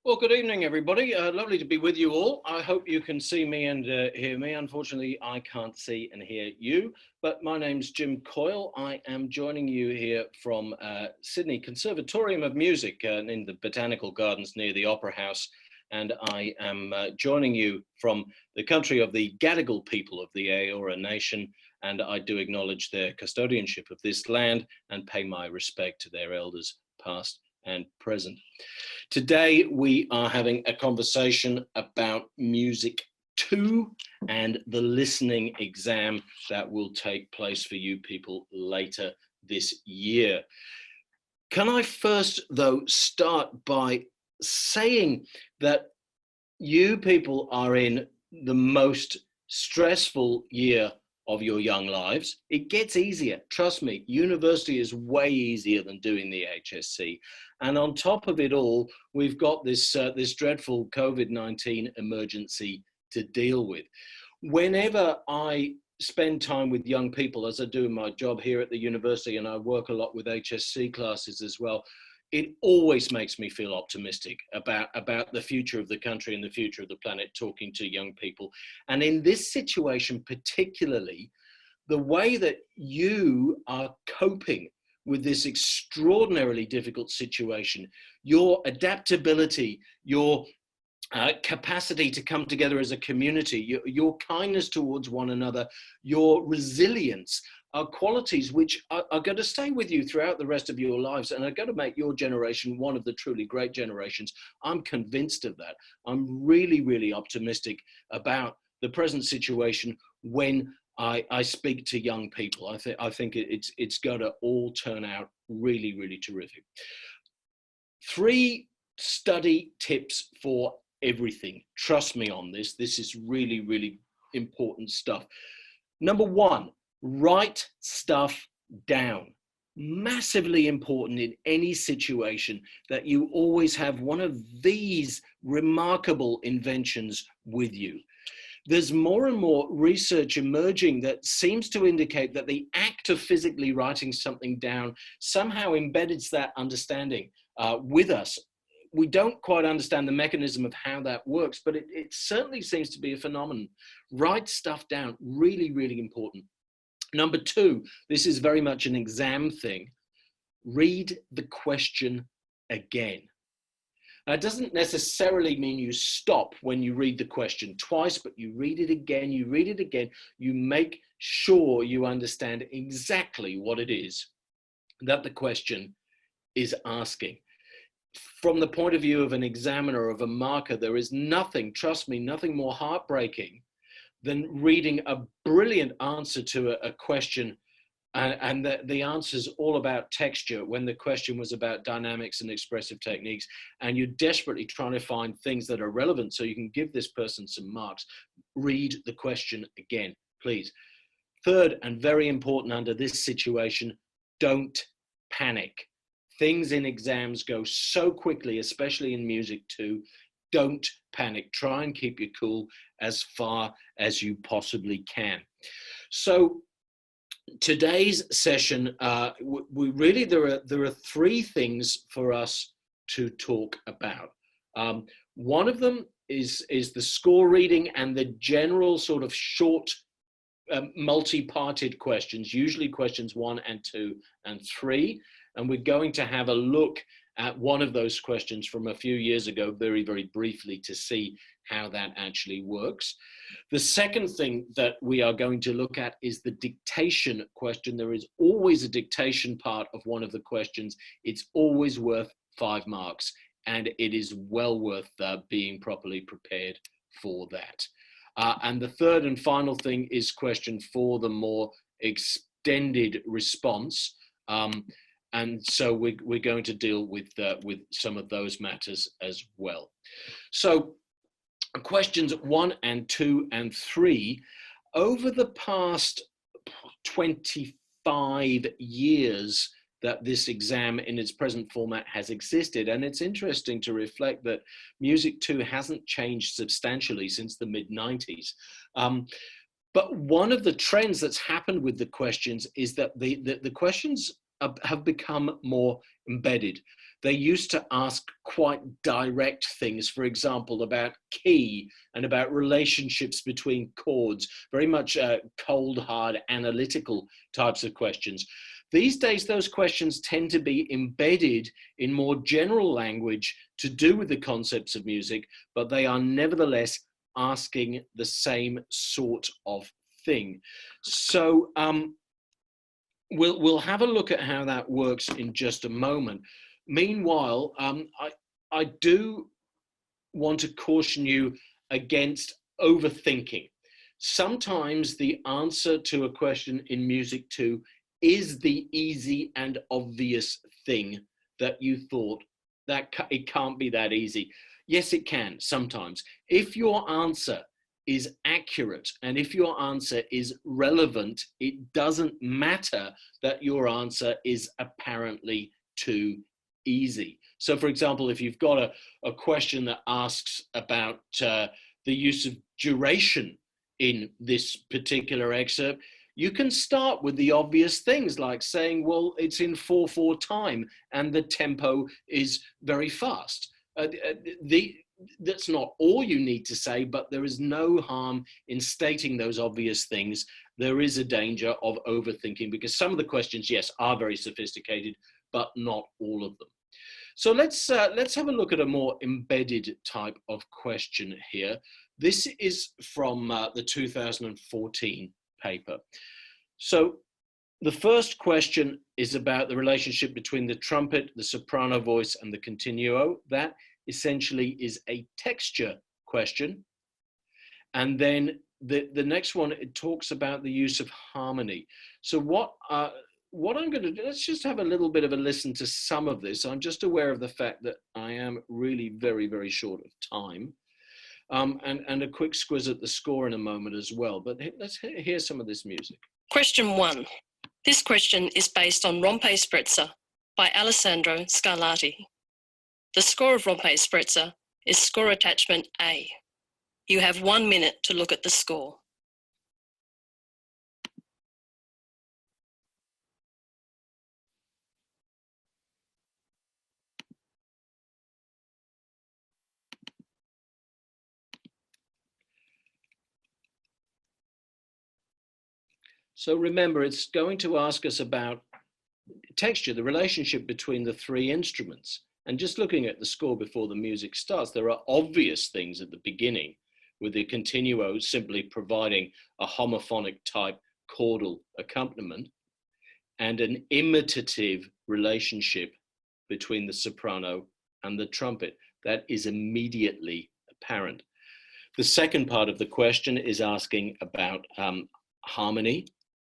Well, good evening, everybody. Lovely to be with you all. I hope you can see me and hear me. Unfortunately, I can't see and hear you, but my name's Jim Coyle. I am joining you here from Sydney Conservatorium of Music in the Botanical Gardens near the Opera House. And I am joining you from the country of the Gadigal people of the Eora Nation. And I do acknowledge their custodianship of this land and pay my respect to their elders, past and present. Today, we are having a conversation about Music 2 and the listening exam that will take place for you people later this year. Can I first, though, start by saying that you people are in the most stressful year of your young lives. It gets easier. Trust me, university is way easier than doing the HSC. And on top of it all, we've got this, this dreadful COVID-19 emergency to deal with. Whenever I spend time with young people, as I do in my job here at the university, and I work a lot with HSC classes as well, it always makes me feel optimistic about the future of the country and the future of the planet, talking to young people. And in this situation particularly, the way that you are coping with this extraordinarily difficult situation, your adaptability, your capacity to come together as a community, your kindness towards one another, your resilience, are qualities which are going to stay with you throughout the rest of your lives and are going to make your generation one of the truly great generations. I'm convinced of that. I'm really, really optimistic about the present situation when I speak to young people. I think it's going to all turn out really, really terrific. 3 study tips for everything. Trust me on this. This is really, really important stuff. Number 1, write stuff down. Massively important in any situation that you always have one of these remarkable inventions with you. There's more and more research emerging that seems to indicate that the act of physically writing something down somehow embeds that understanding with us. We don't quite understand the mechanism of how that works, but it certainly seems to be a phenomenon. Write stuff down, really, really important. Number 2, this is very much an exam thing. Read the question again. Now, it doesn't necessarily mean you stop when you read the question twice, but you read it again, you read it again. You make sure you understand exactly what it is that the question is asking. From the point of view of an examiner, of a marker, there is nothing, trust me, nothing more heartbreaking than reading a brilliant answer to a question and the answer's all about texture when the question was about dynamics and expressive techniques, and you're desperately trying to find things that are relevant so you can give this person some marks. Read the question again, please. 3rd, and very important under this situation, don't panic. Things in exams go so quickly, especially in music too. Don't panic. Try and keep your cool as far as you possibly can. So today's session, there are 3 things for us to talk about. One of them is the score reading and the general sort of short multi-parted questions, usually questions 1 and 2 and 3. And we're going to have a look at one of those questions from a few years ago, very, very briefly, to see how that actually works. The second thing that we are going to look at is the dictation question. There is always a dictation part of one of the questions. It's always worth 5 marks, and it is well worth being properly prepared for that. And the third and final thing is question 4, the more extended response. And so we're going to deal with some of those matters as well. So questions 1 and 2 and 3, over the past 25 years that this exam in its present format has existed, and it's interesting to reflect that Music 2 hasn't changed substantially since the mid-90s. But one of the trends that's happened with the questions is that the questions have become more embedded. They used to ask quite direct things, for example, about key and about relationships between chords, very much cold, hard, analytical types of questions. These days, those questions tend to be embedded in more general language to do with the concepts of music, but they are nevertheless asking the same sort of thing. So we'll have a look at how that works in just a moment. Meanwhile, I do want to caution you against overthinking. Sometimes the answer to a question in music too is the easy and obvious thing that you thought that it can't be that easy. Yes, it can sometimes. If your answer is accurate and if your answer is relevant, it doesn't matter that your answer is apparently too easy. So for example, if you've got a question that asks about the use of duration in this particular excerpt, you can start with the obvious things like saying, well, it's in 4/4 time and the tempo is very fast. That's not all you need to say, but there is no harm in stating those obvious things. There is a danger of overthinking because some of the questions, yes, are very sophisticated, but not all of them. So let's have a look at a more embedded type of question here. This is from the 2014 paper. So the first question is about the relationship between the trumpet, the soprano voice, and the continuo. That essentially is a texture question. And then the next one, it talks about the use of harmony. So what I'm going to do, let's just have a little bit of a listen to some of this. I'm just aware of the fact that I am really very, very short of time. And a quick squiz at the score in a moment as well. But let's hear some of this music. Question 1. This question is based on Rompe Sprezza by Alessandro Scarlatti. The score of Rompe Sprezza is score attachment A. You have 1 minute to look at the score. So remember, it's going to ask us about texture, the relationship between the three instruments. And just looking at the score before the music starts, there are obvious things at the beginning, with the continuo simply providing a homophonic type chordal accompaniment and an imitative relationship between the soprano and the trumpet. That is immediately apparent. The second part of the question is asking about harmony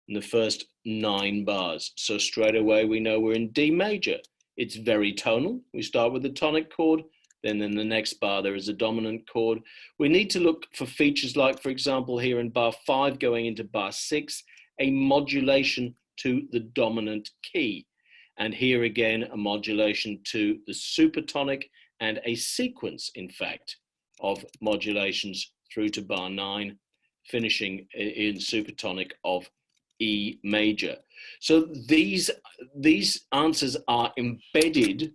in the first 9 bars. So straight away we know we're in D major. It's very tonal. We start with the tonic chord, then in the next bar there is a dominant chord. We need to look for features like, for example, here in bar 5 going into bar 6, a modulation to the dominant key. And here again, a modulation to the supertonic and a sequence, in fact, of modulations through to bar 9, finishing in supertonic of E major. So these answers are embedded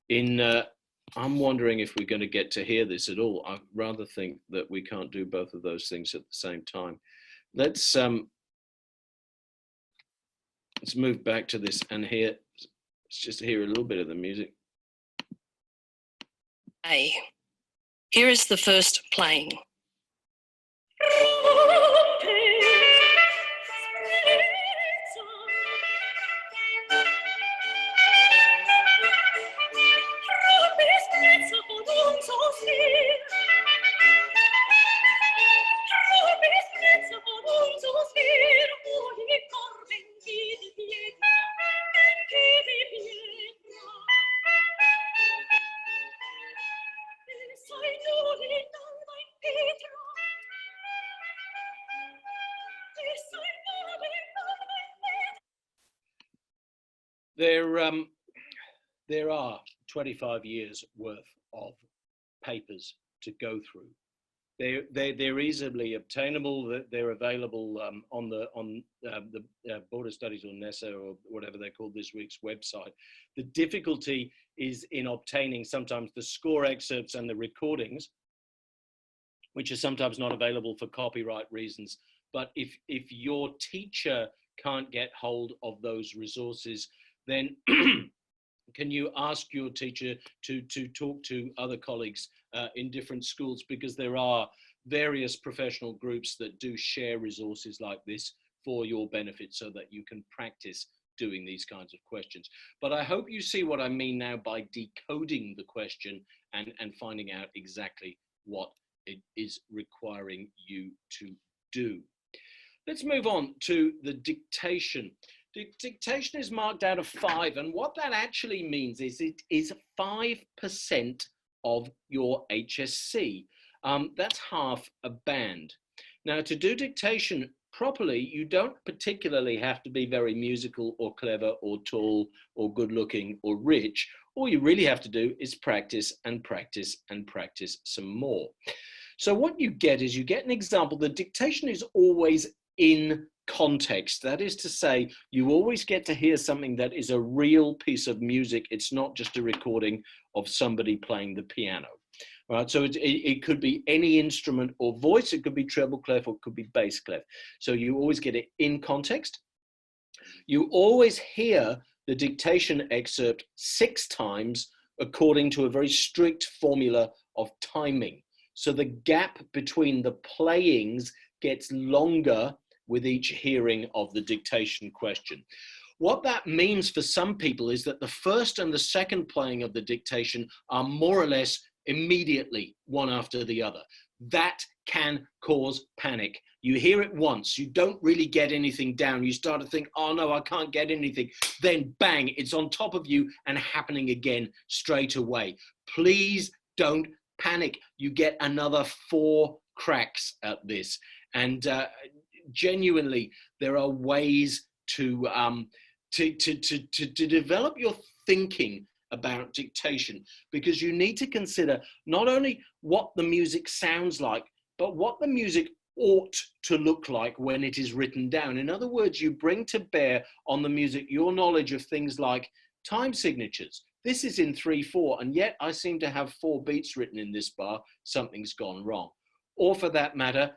in, I'm wondering if we're going to get to hear this at all. I rather think that we can't do both of those things at the same time. Let's move back to this and hear, let's just hear a little bit of the music. A. Here is the first playing. There are 25 years worth of papers to go through They're easily obtainable. They're available on the Border Studies or NESA or whatever they call this week's website. The difficulty is in obtaining sometimes the score excerpts and the recordings, which are sometimes not available for copyright reasons. But if your teacher can't get hold of those resources, then can you ask your teacher to talk to other colleagues in different schools, because there are various professional groups that do share resources like this for your benefit so that you can practice doing these kinds of questions. But I hope you see what I mean now by decoding the question and finding out exactly what it is requiring you to do. Let's move on to the dictation. Dictation is marked out of 5, and what that actually means is it is 5% of your HSC. That's half a band. Now, to do dictation properly, you don't particularly have to be very musical or clever or tall or good looking or rich. All you really have to do is practice and practice and practice some more. So what you get is you get an example. The dictation is always in context. That is to say, you always get to hear something that is a real piece of music. It's not just a recording of somebody playing the piano. Right, so it could be any instrument or voice. It could be treble clef or it could be bass clef. So you always get it in context. You always hear the dictation excerpt 6 times according to a very strict formula of timing. So the gap between the playings gets longer with each hearing of the dictation question. What that means for some people is that the first and the second playing of the dictation are more or less immediately one after the other. That can cause panic. You hear it once, you don't really get anything down. You start to think, oh no, I can't get anything. Then bang, it's on top of you and happening again straight away. Please don't panic. You get another 4 cracks at this. And genuinely, there are ways to develop your thinking about dictation, because you need to consider not only what the music sounds like, but what the music ought to look like when it is written down. In other words, you bring to bear on the music your knowledge of things like time signatures. This is in 3/4, and yet I seem to have 4 beats written in this bar. Something's gone wrong. Or for that matter,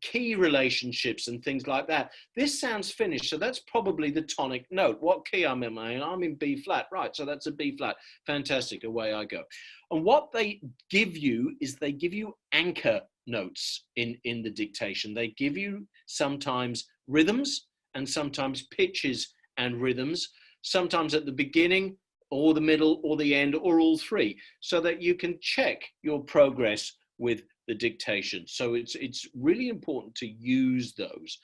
key relationships and things like that. This sounds finished, so that's probably the tonic note. What key am I in? I'm in B flat, right? So that's a B flat. Fantastic, away I go. And what they give you is they give you anchor notes in the dictation. They give you sometimes rhythms and sometimes pitches and rhythms, sometimes at the beginning or the middle or the end or all 3, so that you can check your progress with the dictation. So it's really important to use those.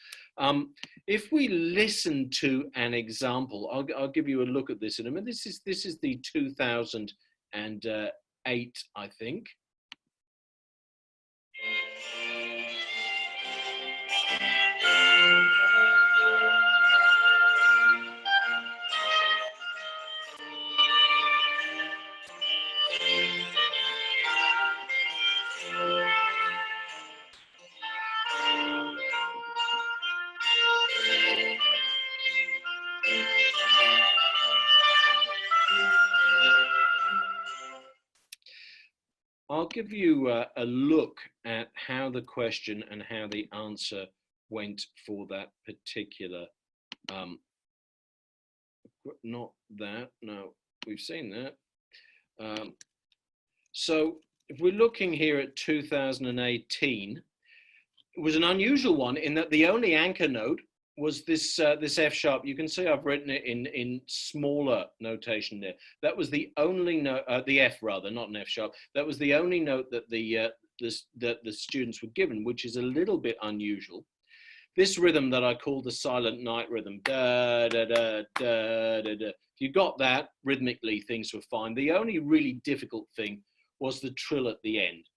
If we listen to an example, I'll give you a look at this in a minute. This is the 2008, I think. I'll give you a look at how the question and how the answer went for that particular, not that, no, we've seen that. So if we're looking here at 2018, it was an unusual one in that the only anchor note was this this F sharp. You can see I've written it in smaller notation there. That was the only note, the F rather, not an F sharp. That was the only note that the students were given, which is a little bit unusual. This rhythm that I call the silent night rhythm, da da da da da da. If you got that rhythmically, things were fine. The only really difficult thing was the trill at the end,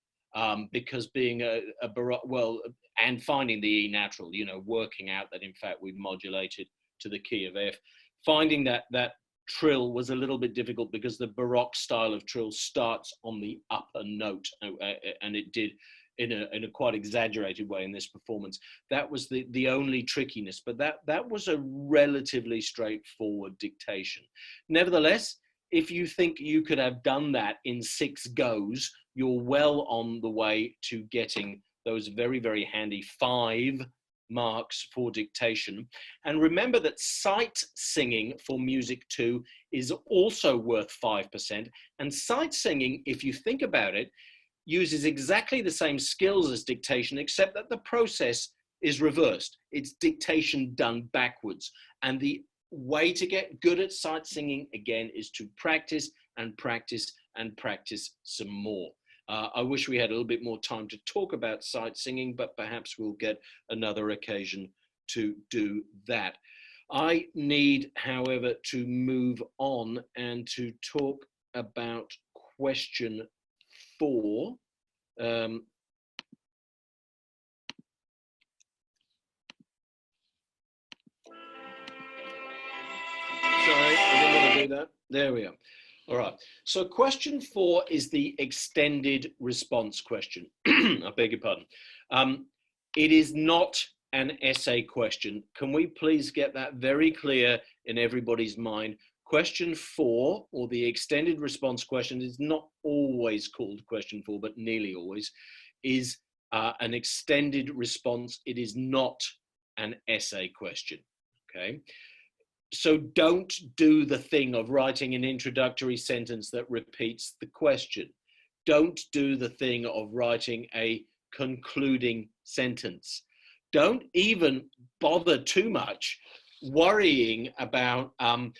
because being a baroque, well, and finding the E natural, you know, working out that in fact we modulated to the key of F. Finding that trill was a little bit difficult because the baroque style of trill starts on the upper note, and it did in a quite exaggerated way in this performance. That was the only trickiness, but that was a relatively straightforward dictation. Nevertheless, if you think you could have done that in 6 goes, you're well on the way to getting those very, very handy 5 marks for dictation. And remember that sight singing for music 2 is also worth 5%. And sight singing, if you think about it, uses exactly the same skills as dictation, except that the process is reversed. It's dictation done backwards. And the way to get good at sight singing, again, is to practice and practice and practice some more. I wish we had a little bit more time to talk about sight singing, but perhaps we'll get another occasion to do that. I need, however, to move on and to talk about question 4. Sorry, I didn't want to do that. There we are. All right. So question 4 is the extended response question. I beg your pardon. It is not an essay question. Can we please get that very clear in everybody's mind? Question 4, or the extended response question, is not always called question 4, but nearly always, is an extended response. It is not an essay question, okay? So don't do the thing of writing an introductory sentence that repeats the question. Don't do the thing of writing a concluding sentence. Don't even bother too much worrying about an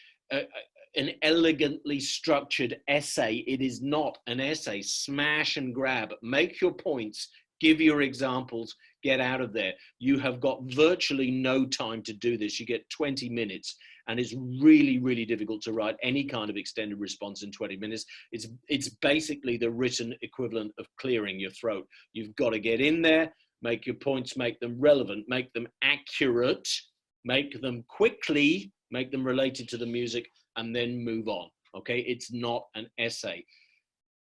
elegantly structured essay. It is not an essay. Smash and grab. Make your points. Give your examples. Get out of there. You have got virtually no time to do this. You get 20 minutes. And it's really, really difficult to write any kind of extended response in 20 minutes. It's basically the written equivalent of clearing your throat. You've got to get in there, make your points, make them relevant, make them accurate, make them quickly, make them related to the music, and then move on, okay? It's not an essay.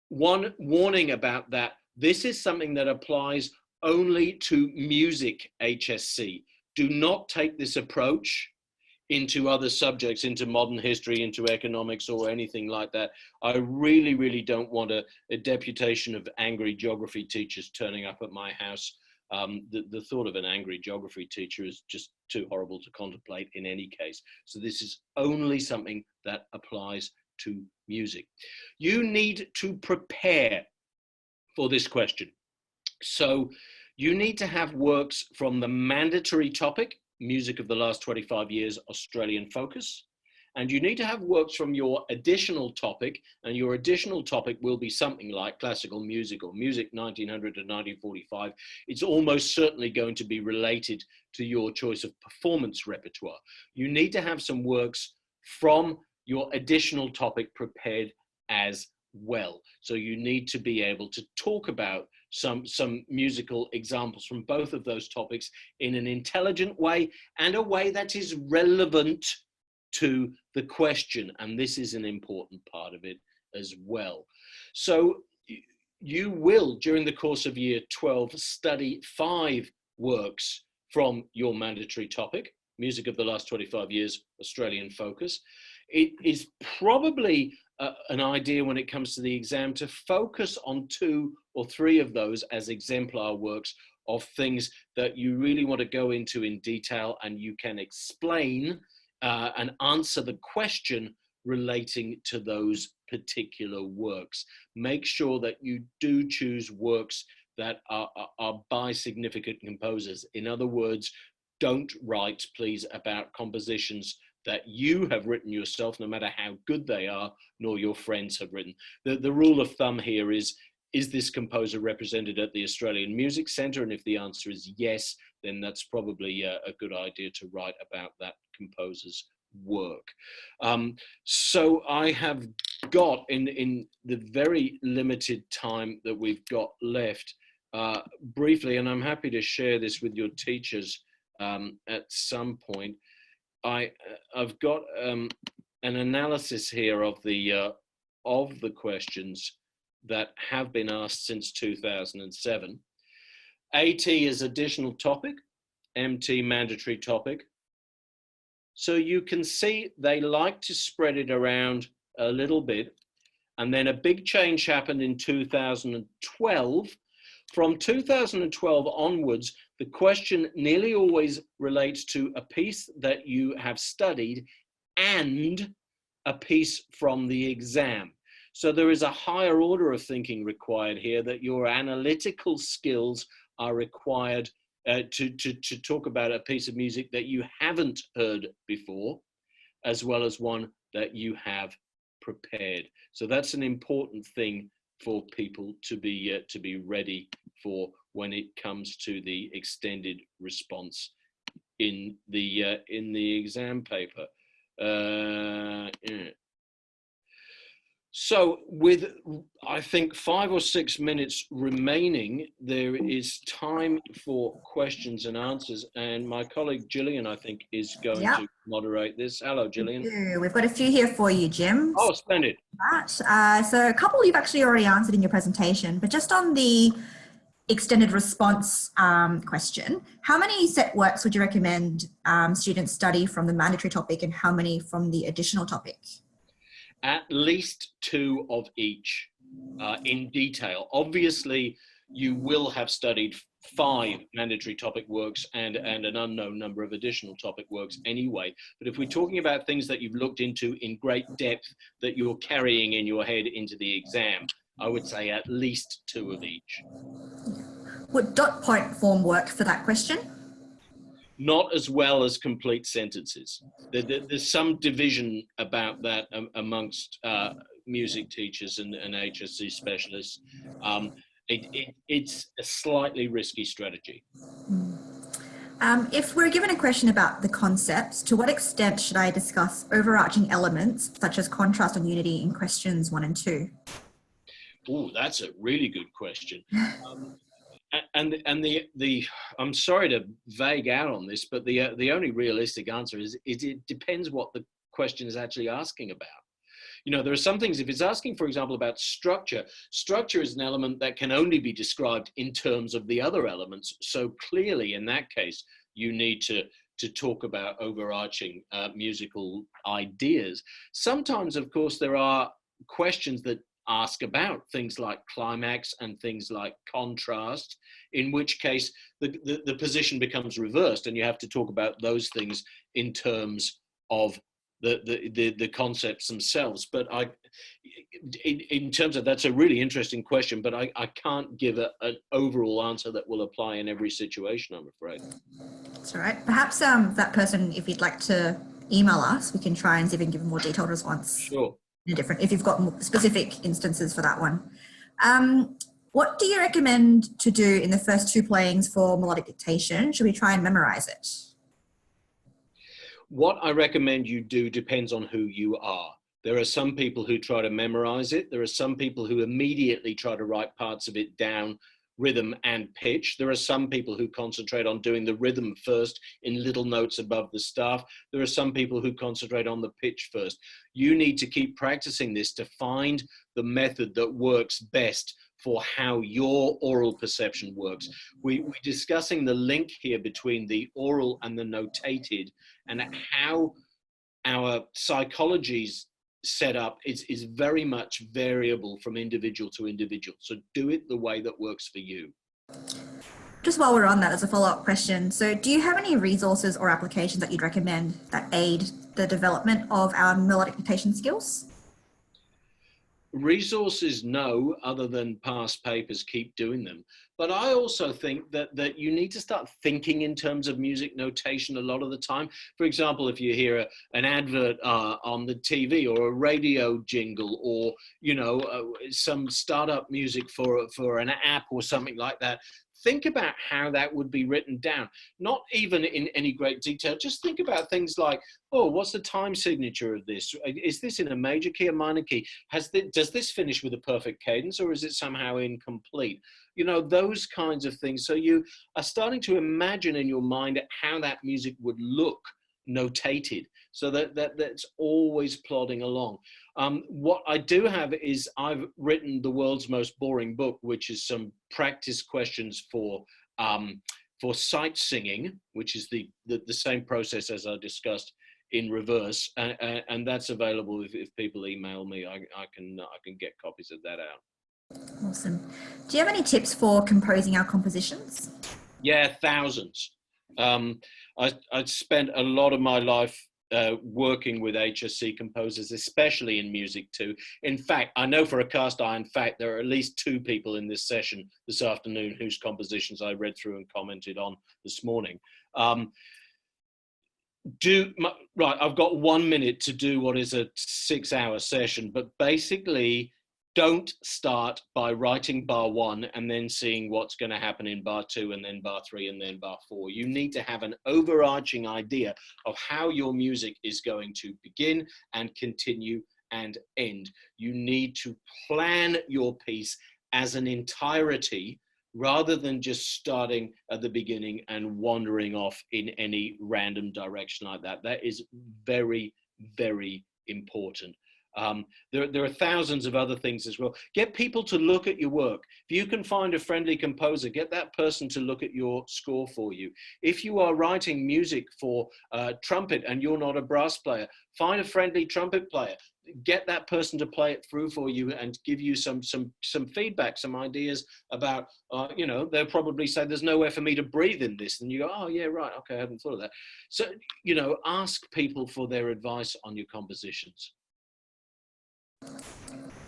One warning about that, this is something that applies only to music HSC. Do not take this approach into other subjects, into modern history, into economics, or anything like that. I really, really don't want a deputation of angry geography teachers turning up at my house. The thought of an angry geography teacher is just too horrible to contemplate in any case. So this is only something that applies to music. You need to prepare for this question. So you need to have works from the mandatory topic, music of the last 25 years, Australian focus. And you need to have works from your additional topic, and your additional topic will be something like classical music or music 1900 to 1945. It's almost certainly going to be related to your choice of performance repertoire. You need to have some works from your additional topic prepared as well. So you need to be able to talk about some musical examples from both of those topics in an intelligent way and a way that is relevant to the question. And this is an important part of it as well. So you will, during the course of year 12, study 5 works from your mandatory topic, music of the last 25 years, Australian focus. It is probably an idea when it comes to the exam to focus on 2 or 3 of those as exemplar works of things that you really want to go into in detail, and you can explain and answer the question relating to those particular works. Make sure that you do choose works that are by significant composers. In other words, don't write, please, about compositions that you have written yourself, no matter how good they are, nor your friends have written. The rule of thumb here is this composer represented at the Australian Music Centre? And if the answer is yes, then that's probably a good idea to write about that composer's work. So I have got, in the very limited time that we've got left, briefly, and I'm happy to share this with your teachers at some point, I've got an analysis here of the questions that have been asked since 2007. AT is additional topic, MT mandatory topic. So you can see they like to spread it around a little bit. And then a big change happened in 2012. From 2012 onwards, the question nearly always relates to a piece that you have studied and a piece from the exam. So there is a higher order of thinking required here, that your analytical skills are required to talk about a piece of music that you haven't heard before, as well as one that you have prepared. So that's an important thing for people to be ready for when it comes to the extended response in the exam paper. Yeah. So with, I think, 5 or 6 minutes remaining, there is time for questions and answers. And my colleague Gillian, I think, is going to moderate this. Hello, Gillian. We've got a few here for you, Jim. Oh, splendid. So a couple you've actually already answered in your presentation, but just on the extended response question, how many set works would you recommend students study from the mandatory topic and how many from the additional topic? At least 2 of each in detail. Obviously, you will have studied 5 mandatory topic works and an unknown number of additional topic works anyway. But if we're talking about things that you've looked into in great depth that you're carrying in your head into the exam, I would say at least 2 of each. Would dot point form work for that question? Not as well as complete sentences. There's some division about that amongst music teachers and HSC specialists. It's a slightly risky strategy. If we're given a question about the concepts, to what extent should I discuss overarching elements such as contrast and unity in questions 1 and 2? Oh, that's a really good question. And I'm sorry to vague out on this, but the only realistic answer is it depends what the question is actually asking about. You know, there are some things, if it's asking, for example, about structure is an element that can only be described in terms of the other elements. So clearly, in that case, you need to talk about overarching musical ideas. Sometimes, of course, there are questions that ask about things like climax and things like contrast, in which case the position becomes reversed and you have to talk about those things in terms of the concepts themselves. But in terms of, that's a really interesting question, but I can't give an overall answer that will apply in every situation, I'm afraid. That's all right. Perhaps that person, if you'd like to email us, we can try and see if we can give a more detailed response. Sure. If you've got more specific instances for that one. What do you recommend to do in the first 2 playings for melodic dictation? Should we try and memorize it? What I recommend you do depends on who you are. There are some people who try to memorize it. There are some people who immediately try to write parts of it down, rhythm and pitch. There are some people who concentrate on doing the rhythm first in little notes above the staff. There are some people who concentrate on the pitch first. You need to keep practicing this to find the method that works best for how your oral perception works. We're discussing the link here between the oral and the notated, and how our psychology's set up is very much variable from individual to individual. So do it the way that works for you. Just while we're on that, as a follow-up question, so do you have any resources or applications that you'd recommend that aid the development of our melodic dictation skills? Resources, no, other than past papers, keep doing them. But I also think that you need to start thinking in terms of music notation a lot of the time. For example, if you hear an advert on the TV or a radio jingle, or, you know, some startup music for an app or something like that, think about how that would be written down, not even in any great detail. Just think about things like, oh, what's the time signature of this? Is this in a major key or minor key? Does this finish with a perfect cadence, or is it somehow incomplete? You know, those kinds of things. So you are starting to imagine in your mind how that music would look notated, so that's always plodding along. What I do have is I've written the world's most boring book, which is some practice questions for for sight singing, which is the same process as I discussed in reverse, and that's available if people email me. I can get copies of that out. Awesome. Do you have any tips for composing our compositions? Yeah, thousands. I spent a lot of my life working with HSC composers, especially in music too. In fact, I know for a cast iron fact there are at least 2 people in this session this afternoon whose compositions I read through and commented on this morning. Right, I've got 1 minute to do what is a 6-hour session, but basically don't start by writing bar 1 and then seeing what's going to happen in bar 2 and then bar 3 and then bar 4. You need to have an overarching idea of how your music is going to begin and continue and end. You need to plan your piece as an entirety rather than just starting at the beginning and wandering off in any random direction like that. That is very, very important. There are thousands of other things as well. Get people to look at your work. If you can find a friendly composer, get that person to look at your score for you. If you are writing music for trumpet and you're not a brass player, find a friendly trumpet player. Get that person to play it through for you and give you some feedback, some ideas about, you know, they'll probably say, there's nowhere for me to breathe in this. And you go, oh yeah, right, okay, I hadn't thought of that. So, you know, ask people for their advice on your compositions.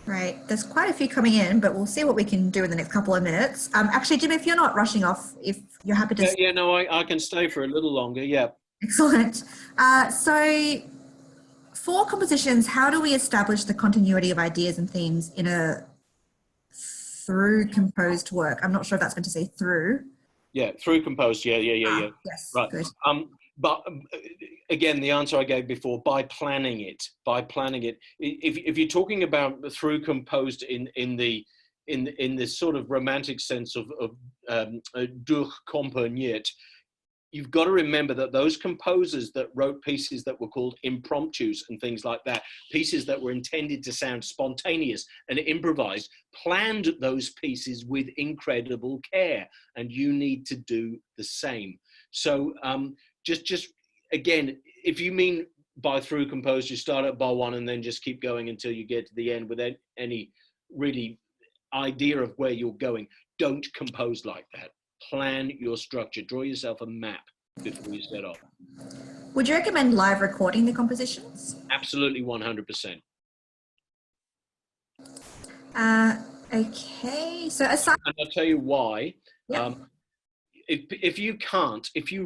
Right, there's quite a few coming in, but we'll see what we can do in the next couple of minutes. Actually, Jim, if you're not rushing off, if you're happy to... Yeah, no, I can stay for a little longer, yeah. Excellent. So for compositions, how do we establish the continuity of ideas and themes in a through composed work? I'm not sure if that's meant to say through. Yeah, through composed, yeah. Yes, right. Good. But again, the answer I gave before, by planning it. If you're talking about through composed in this sort of romantic sense of durchkomponiert, you've got to remember that those composers that wrote pieces that were called impromptus and things like that, pieces that were intended to sound spontaneous and improvised, planned those pieces with incredible care, and you need to do the same. So just again, if you mean by through composed, you start at bar 1 and then just keep going until you get to the end without any really idea of where you're going, don't compose like that. Plan your structure. Draw yourself a map before you set off. Would you recommend live recording the compositions? Absolutely, 100%. Okay, so aside... And I'll tell you why. Yeah. If you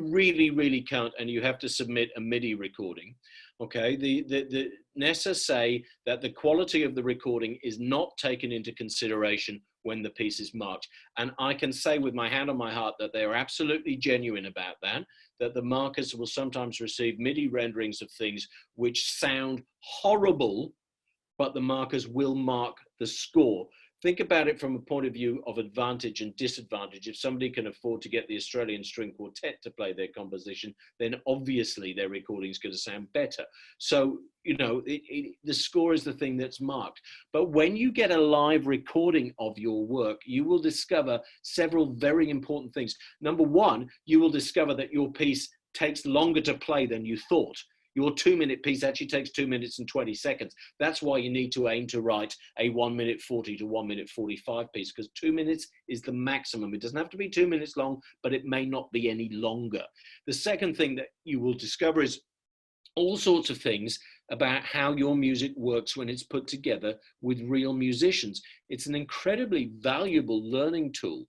really can't, and you have to submit a MIDI recording, okay, the NESA say that the quality of the recording is not taken into consideration when the piece is marked. And I can say with my hand on my heart that they are absolutely genuine about that the markers will sometimes receive MIDI renderings of things which sound horrible, but the markers will mark the score. Think about it from a point of view of advantage and disadvantage. If somebody can afford to get the Australian String Quartet to play their composition, then obviously their recording is going to sound better. So, you know, the score is the thing that's marked. But when you get a live recording of your work, you will discover several very important things. Number one, you will discover that your piece takes longer to play than you thought. Your 2-minute piece actually takes 2 minutes and 20 seconds. That's why you need to aim to write a 1:40 to 1:45 piece, because 2 minutes is the maximum. It doesn't have to be 2 minutes long, but it may not be any longer. The second thing that you will discover is all sorts of things about how your music works when it's put together with real musicians. It's an incredibly valuable learning tool.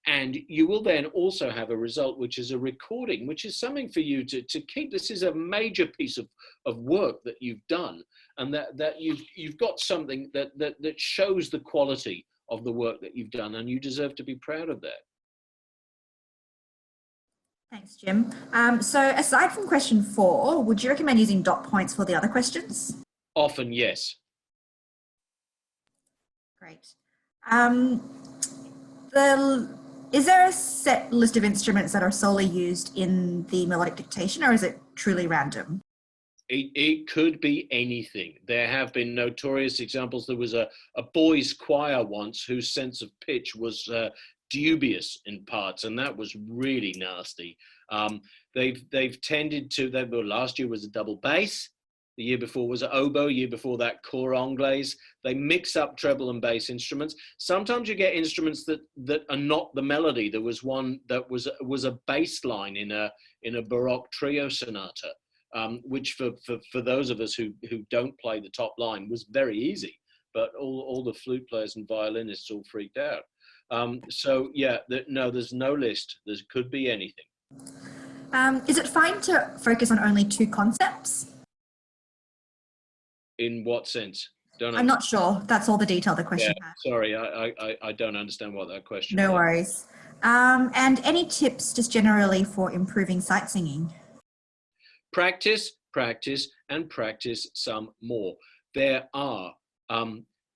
And you will then also have a result, which is a recording, which is something for you to keep. This is a major piece of work that you've done, and that you've got something that shows the quality of the work that you've done, and you deserve to be proud of that. Thanks, Jim. So aside from question 4, would you recommend using dot points for the other questions? Often, yes. Great. Is there a set list of instruments that are solely used in the melodic dictation, or is it truly random? It could be anything. There have been notorious examples. There was a boys' choir once whose sense of pitch was dubious in parts, and that was really nasty. They've tended to, last year was a double bass, the year before was an oboe, year before that cor anglaise. They mix up treble and bass instruments. Sometimes you get instruments that are not the melody. There was one that was a bass line in a Baroque trio sonata, which for those of us who don't play the top line was very easy, but all the flute players and violinists all freaked out. So yeah, no, there's no list. There could be anything. Is it fine to focus on only 2 concepts? In what sense? I'm not sure. That's all the detail the question has. Sorry, I don't understand what that question is. No worries. And any tips just generally for improving sight singing? Practice, practice, and practice some more. There are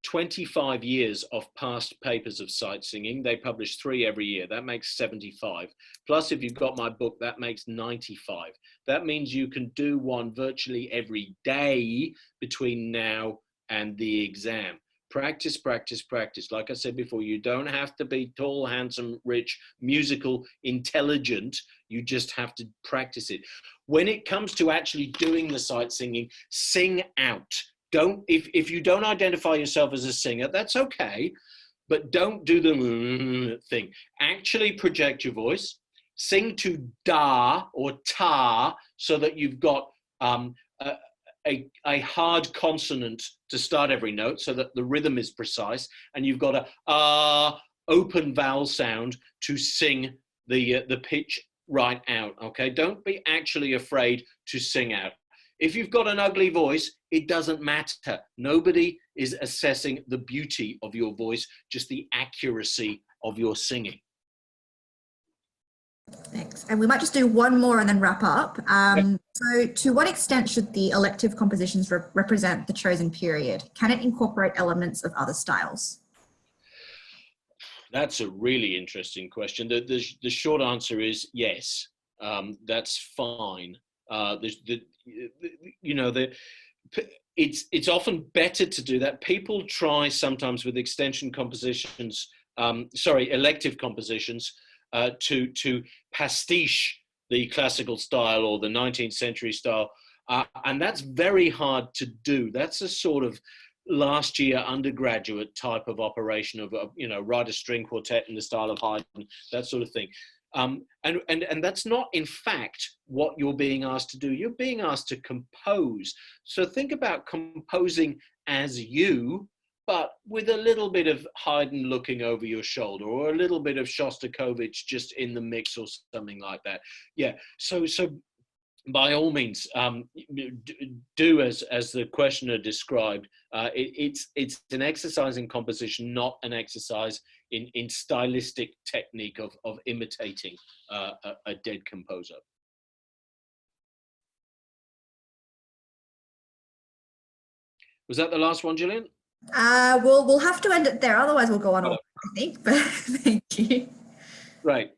25 years of past papers of sight singing. They publish 3 every year. That makes 75. Plus, if you've got my book, that makes 95. That means you can do one virtually every day between now and the exam. Practice, practice, practice. Like I said before, you don't have to be tall, handsome, rich, musical, intelligent. You just have to practice it. When it comes to actually doing the sight singing, sing out. If you don't identify yourself as a singer, that's okay, but don't do the thing. Actually project your voice, sing to da or ta, so that you've got a hard consonant to start every note, so that the rhythm is precise, and you've got a open vowel sound to sing the pitch right out. Okay, don't be actually afraid to sing out. If you've got an ugly voice, it doesn't matter. Nobody is assessing the beauty of your voice, just the accuracy of your singing. Thanks. And we might just do one more and then wrap up. So to what extent should the elective compositions represent the chosen period? Can it incorporate elements of other styles? That's a really interesting question. The short answer is yes. That's fine. It's often better to do that. People try sometimes with extension compositions, elective compositions, to pastiche the classical style or the 19th century style, and that's very hard to do. That's a sort of last year undergraduate type of operation of write a string quartet in the style of Haydn, that sort of thing. And that's not, in fact, what you're being asked to do. You're being asked to compose. So think about composing as you, but with a little bit of Haydn looking over your shoulder, or a little bit of Shostakovich just in the mix, or something like that. Yeah. So by all means, do as the questioner described. It's an exercise in composition, not an exercise in stylistic technique of imitating a dead composer. Was that the last one, Gillian? We'll have to end it there. Otherwise, we'll go on, I think. But thank you. Right.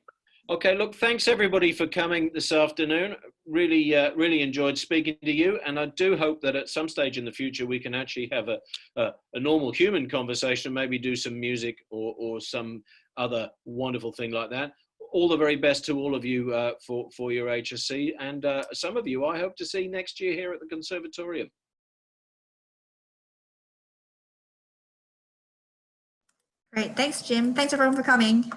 Okay. Look, thanks everybody for coming this afternoon. Really enjoyed speaking to you, and I do hope that at some stage in the future we can actually have a normal human conversation, maybe do some music or some other wonderful thing like that. All the very best to all of you for your HSC, and some of you I hope to see next year here at the Conservatorium. Great. Thanks, Jim. Thanks everyone for coming.